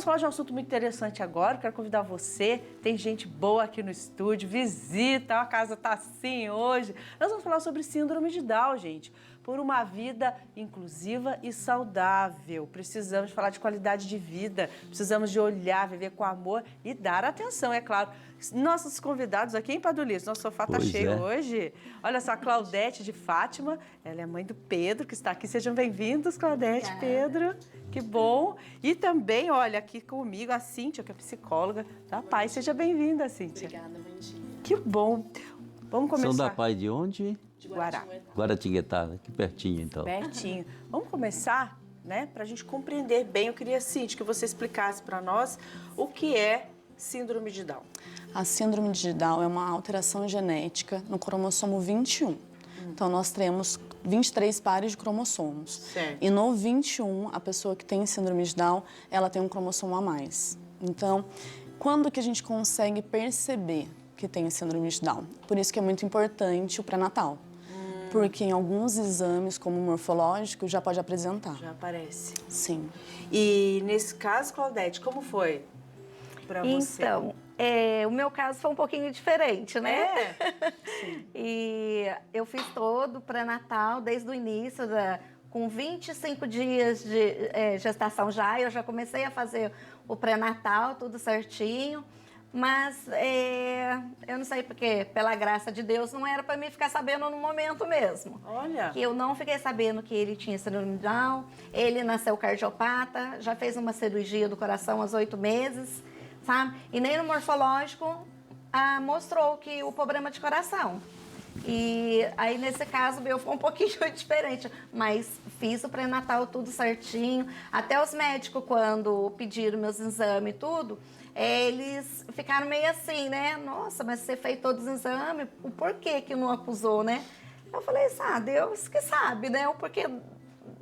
Vamos falar de um assunto muito interessante agora. Quero convidar você. Tem gente boa aqui no estúdio. Visita, a casa tá assim hoje. Nós vamos falar sobre síndrome de Down, gente. Por uma vida inclusiva e saudável. Precisamos falar de qualidade de vida. Precisamos de olhar, viver com amor e dar atenção, é claro. Nossos convidados aqui em Padulis, nosso sofá tá cheio hoje. Olha só, a Claudete de Fátima, ela é mãe do Pedro, que está aqui. Sejam bem-vindos, Claudete, Pedro. Que bom. E também, olha, aqui comigo, a Cíntia, que é psicóloga da Pai. Seja bem-vinda, Cíntia. Obrigada, bom dia. Que bom. Vamos começar. São da Pai de onde? De Guará. Guaratinguetá, aqui pertinho, então. Pertinho. Vamos começar, né, para a gente compreender bem. Eu queria, Cíntia, que você explicasse para nós o que é síndrome de Down. A síndrome de Down é uma alteração genética no cromossomo 21. Então, nós temos 23 pares de cromossomos. Certo. E no 21, a pessoa que tem síndrome de Down, ela tem um cromossomo a mais. Então, quando que a gente consegue perceber que tem síndrome de Down? Por isso que é muito importante o pré-natal. Porque em alguns exames, como o morfológico, já pode apresentar. Já aparece. Sim. E nesse caso, Claudete, como foi para você? Então, o meu caso foi um pouquinho diferente, né? Sim. E eu fiz todo o pré-natal desde o início, com 25 dias de gestação já, eu já comecei a fazer o pré-natal, tudo certinho. Mas eu não sei porque, pela graça de Deus, não era para mim ficar sabendo no momento mesmo. Olha. Que eu não fiquei sabendo que ele tinha síndrome de Down. Ele nasceu cardiopata, já fez uma cirurgia do coração aos 8 meses, sabe? E nem no morfológico mostrou que o problema de coração. E aí, nesse caso, meu foi um pouquinho diferente, mas fiz o pré-natal tudo certinho. Até os médicos, quando pediram meus exames e tudo, eles ficaram meio assim, né? Nossa, mas você fez todos os exames, o porquê que não acusou, né? Eu falei, Deus que sabe, né? O porquê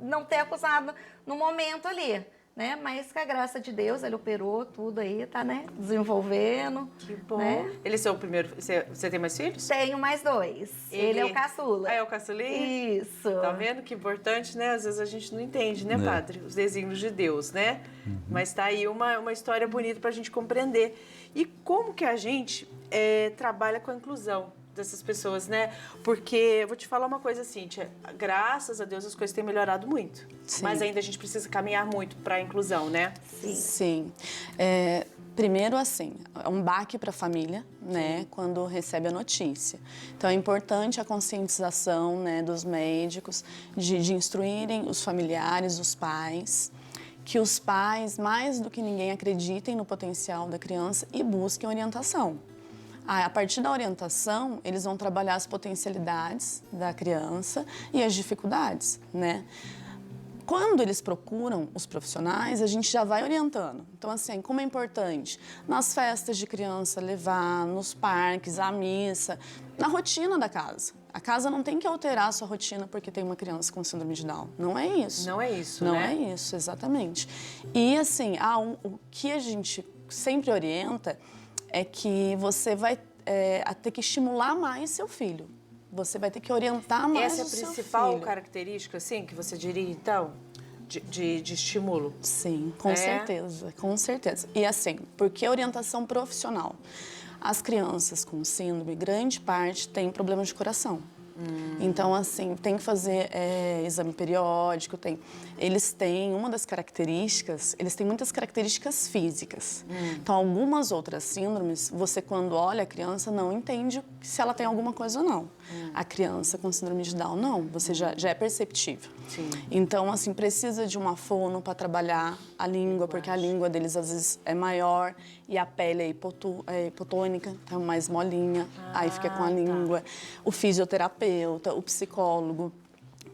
não ter acusado no momento ali, né? Mas com a graça de Deus, ele operou tudo aí, tá, né? Desenvolvendo. Que bom. Né? Eles são o primeiro... Você tem mais filhos? Tenho mais 2. Ele é o caçula. Ah, é o caçulinha? Isso. Tá vendo que importante, né? Às vezes a gente não entende, né, padre? Os desígnios de Deus, né? Mas tá aí uma história bonita pra gente compreender. E como que a gente trabalha com a inclusão dessas pessoas, né? Porque, eu vou te falar uma coisa, Cíntia, graças a Deus as coisas têm melhorado muito. Sim. Mas ainda a gente precisa caminhar muito para a inclusão, né? Sim. Primeiro, assim, é um baque para a família, né, quando recebe a notícia. Então, é importante a conscientização, né, dos médicos de instruírem os familiares, os pais, que os pais, mais do que ninguém, acreditem no potencial da criança e busquem orientação. A partir da orientação, eles vão trabalhar as potencialidades da criança e as dificuldades, né? Quando eles procuram os profissionais, a gente já vai orientando. Então, assim, como é importante nas festas de criança levar, nos parques, à missa, na rotina da casa. A casa não tem que alterar a sua rotina porque tem uma criança com síndrome de Down. Não é isso. Não é isso, Não né? é isso, exatamente. E, assim, o que a gente sempre orienta é que você vai ter que estimular mais seu filho. Você vai ter que orientar mais Essa é o a seu principal filho. característica, assim, que você diria, então, de estímulo? Sim, com certeza, com certeza. E assim, porque a orientação profissional? As crianças com síndrome, grande parte, têm problemas de coração. Então, assim, tem que fazer exame periódico, eles têm uma das características, eles têm muitas características físicas. Então, algumas outras síndromes, você quando olha a criança não entende se ela tem alguma coisa ou não. A criança com síndrome de Down, não, você já é perceptível. Sim. Então, assim, precisa de uma fono para trabalhar a língua, porque a língua deles às vezes é maior e a pele é hipotônica, então é mais molinha, aí fica com a língua. O fisioterapeuta, o psicólogo,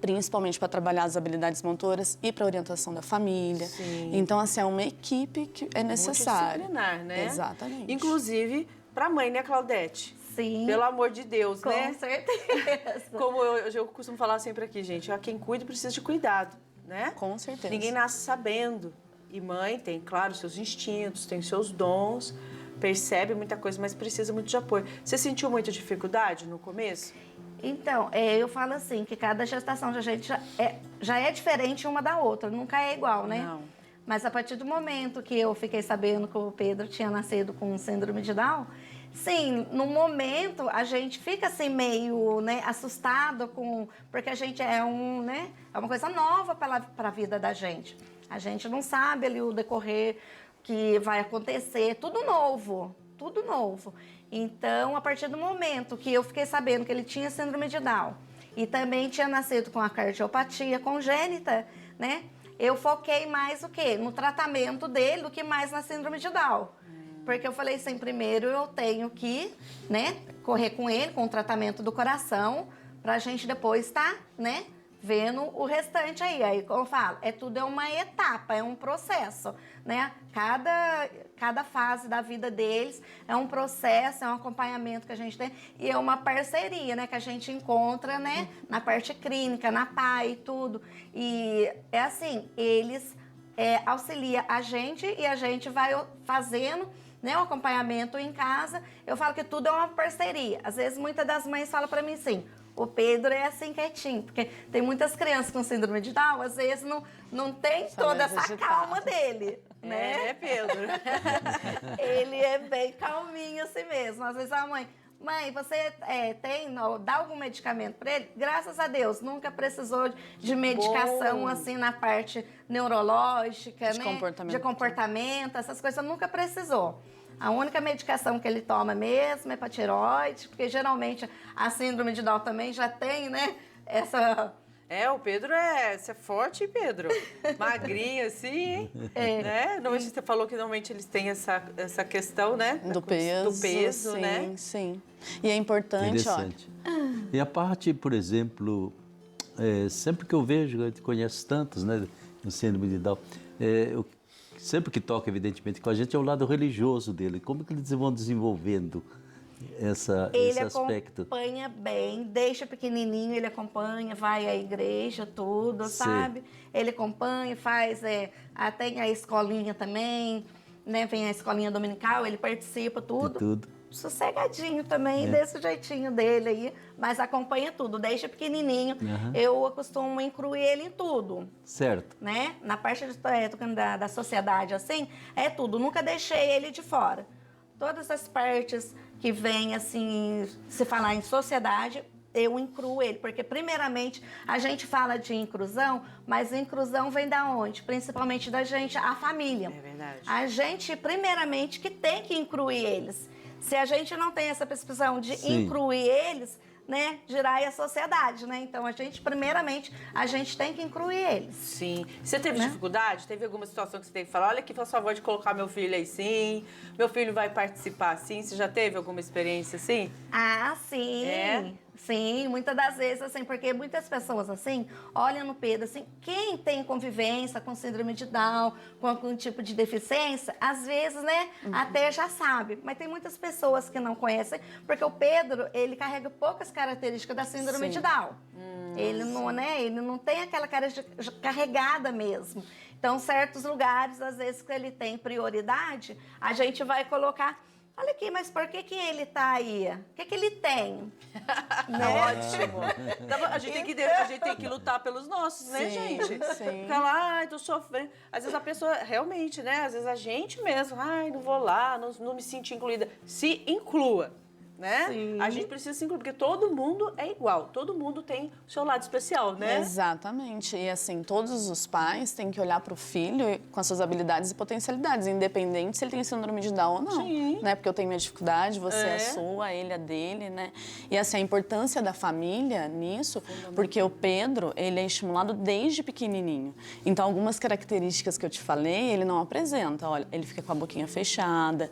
principalmente para trabalhar as habilidades motoras e para orientação da família. Sim. Então, assim, é uma equipe que é necessária. Multidisciplinar, né? Exatamente. Inclusive, para a mãe, né, Claudete? Sim. Pelo amor de Deus, Com né? certeza. Como eu costumo falar sempre aqui, gente, quem cuida precisa de cuidado, né? Com certeza. Ninguém nasce sabendo. E mãe tem, claro, seus instintos, tem seus dons, percebe muita coisa, mas precisa muito de apoio. Você sentiu muita dificuldade no começo? Então, eu falo assim, que cada gestação da gente já é diferente uma da outra, nunca é igual, né? Não. Mas a partir do momento que eu fiquei sabendo que o Pedro tinha nascido com síndrome de Down, sim, no momento a gente fica assim meio, né, assustado porque a gente é uma coisa nova para a vida da gente. A gente não sabe ali o decorrer que vai acontecer, tudo novo, tudo novo. Então, a partir do momento que eu fiquei sabendo que ele tinha síndrome de Down e também tinha nascido com a cardiopatia congênita, né? Eu foquei mais o quê? No tratamento dele do que mais na síndrome de Down. Porque eu falei assim, primeiro eu tenho que, né, correr com ele, com o tratamento do coração, pra gente depois estar, né, vendo o restante aí. Aí, como eu falo, tudo é uma etapa, é um processo, né? Cada fase da vida deles é um processo, é um acompanhamento que a gente tem e é uma parceria, né, que a gente encontra, né, na parte clínica, na PAI e tudo. E é assim, eles auxiliam a gente e a gente vai fazendo, né, o acompanhamento em casa. Eu falo que tudo é uma parceria. Às vezes, muitas das mães falam para mim assim, o Pedro é assim quietinho, porque tem muitas crianças com síndrome de Down, às vezes não tem toda essa calma dele, né? Pedro? Ele é bem calminho assim mesmo. Às vezes a mãe, você dá algum medicamento para ele? Graças a Deus, nunca precisou de medicação assim na parte neurológica, de né? De comportamento, essas coisas nunca precisou. A única medicação que ele toma mesmo é para tireoide, porque geralmente a síndrome de Down também já tem, né, essa... O Pedro você é forte, Pedro. Magrinho, assim, né? Normalmente você falou que normalmente eles têm essa questão, né? Do peso, sim, né? Sim. E é importante, olha... E a parte, por exemplo, sempre que eu vejo, eu conheço tantos, né, no síndrome de Down, sempre que toca, evidentemente, com a gente, é o lado religioso dele. Como que eles vão desenvolvendo esse aspecto? Ele acompanha bem, desde pequenininho ele acompanha, vai à igreja, tudo, sabe? Ele acompanha, faz, tem a escolinha também, né? Vem a escolinha dominical, ele participa, tudo. Sossegadinho também, desse jeitinho dele aí, mas acompanha tudo, desde pequenininho. Eu costumo incluir ele em tudo. Certo. Né? Na parte da sociedade, assim, é tudo. Nunca deixei ele de fora. Todas as partes que vêm, assim, se falar em sociedade, eu incluo ele. Porque, primeiramente, a gente fala de inclusão, mas inclusão vem da onde? Principalmente da gente, a família. É verdade. A gente, primeiramente, que tem que incluir eles. Se a gente não tem essa percepção de incluir eles, né, girar a sociedade, né? Então, primeiramente, a gente tem que incluir eles. Sim. Você teve dificuldade? Teve alguma situação que você teve que falar, olha aqui, faz favor de colocar meu filho aí sim, meu filho vai participar sim? Você já teve alguma experiência assim? Ah, sim. Sim, muitas das vezes, assim, porque muitas pessoas, assim, olham no Pedro, assim, quem tem convivência com síndrome de Down, com algum tipo de deficiência, às vezes, né, até já sabe. Mas tem muitas pessoas que não conhecem, porque o Pedro, ele carrega poucas características da síndrome de Down. Ele não tem aquela cara carregada mesmo. Então, certos lugares, às vezes, que ele tem prioridade, a gente vai colocar... Olha aqui, mas por que ele tá aí? O que ele tem? Né? Ótimo. A gente tem que lutar pelos nossos, né, gente? Sim. Fica lá, ai, tô sofrendo. Às vezes a pessoa, realmente, né? Às vezes a gente mesmo, ai, não vou lá, não me sinto incluída. Se inclua, né? Sim. A gente precisa se incluir, porque todo mundo é igual. Todo mundo tem o seu lado especial, né? Exatamente. E assim, todos os pais têm que olhar para o filho com as suas habilidades e potencialidades, independente se ele tem síndrome de Down ou não. Sim. Né? Porque eu tenho minha dificuldade, você é a sua, ele é dele, né? E assim, a importância da família nisso, porque o Pedro, ele é estimulado desde pequenininho. Então, algumas características que eu te falei, ele não apresenta. Olha, ele fica com a boquinha fechada,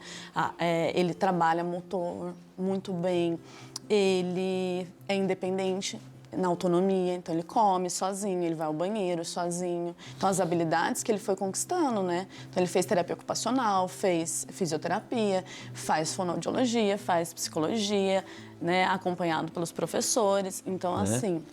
ele trabalha motor muito bem, ele é independente na autonomia, então ele come sozinho, ele vai ao banheiro sozinho. Então, as habilidades que ele foi conquistando, né? Então, ele fez terapia ocupacional, fez fisioterapia, faz fonoaudiologia, faz psicologia, né? Acompanhado pelos professores. Então, assim,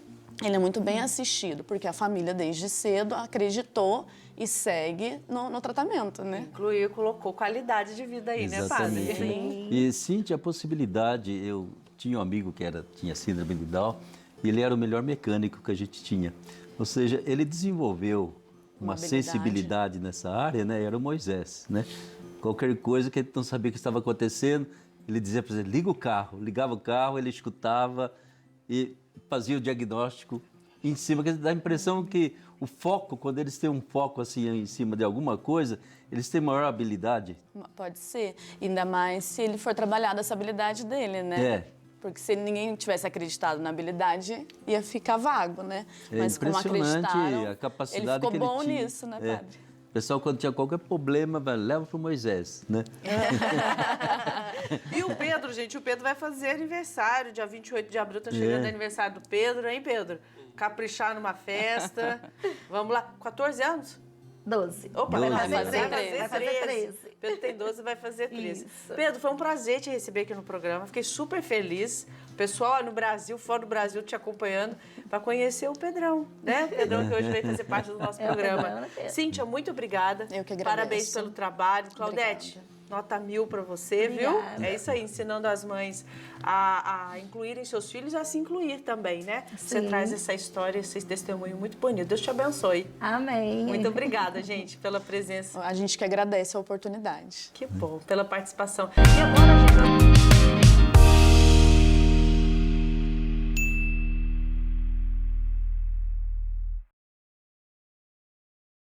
ele é muito bem assistido, porque a família, desde cedo, acreditou e segue no tratamento, né? Incluiu, colocou qualidade de vida aí, né, padre? Exatamente. E, Cíntia, a possibilidade... Eu tinha um amigo que tinha síndrome de Down e ele era o melhor mecânico que a gente tinha. Ou seja, ele desenvolveu uma habilidade. sensibilidade nessa área, né, era o Moisés, né? Qualquer coisa que ele não sabia o que estava acontecendo, ele dizia para ele, liga o carro. Ligava o carro, ele escutava e fazia o diagnóstico em cima, que dá a impressão que o foco, quando eles têm um foco assim em cima de alguma coisa, eles têm maior habilidade. Pode ser. Ainda mais se ele for trabalhar dessa habilidade dele, né? É. Porque se ninguém tivesse acreditado na habilidade, ia ficar vago, né? É Mas como impressionante acreditaram, a capacidade ele ficou que ele bom tinha. nisso, né, É. padre? O pessoal, quando tinha qualquer problema, leva para o Moisés, né? E o Pedro, gente, o Pedro vai fazer aniversário, dia 28 de abril, tá chegando o aniversário do Pedro, hein, Pedro? Caprichar numa festa. Vamos lá, 14 anos? 12. Opa, 12. vai Vai fazer fazer 13. Pedro tem 12, vai fazer 13. Isso. Pedro, foi um prazer te receber aqui no programa. Fiquei super feliz. O pessoal no Brasil, fora do Brasil, te acompanhando para conhecer o Pedrão, né? Pedrão que hoje veio fazer parte do nosso programa. Pedrão, né, Pedro? Cíntia, muito obrigada. Eu que agradeço. Parabéns pelo trabalho. Claudete, nota 1000 para você, Obrigada. viu? É isso aí, ensinando as mães a incluírem seus filhos e a se incluir também, né? Você Sim. traz essa história, esse testemunho muito bonito. Deus te abençoe. Amém. Muito obrigada, gente, pela presença. A gente que agradece a oportunidade. Que bom, pela participação. E agora, gente...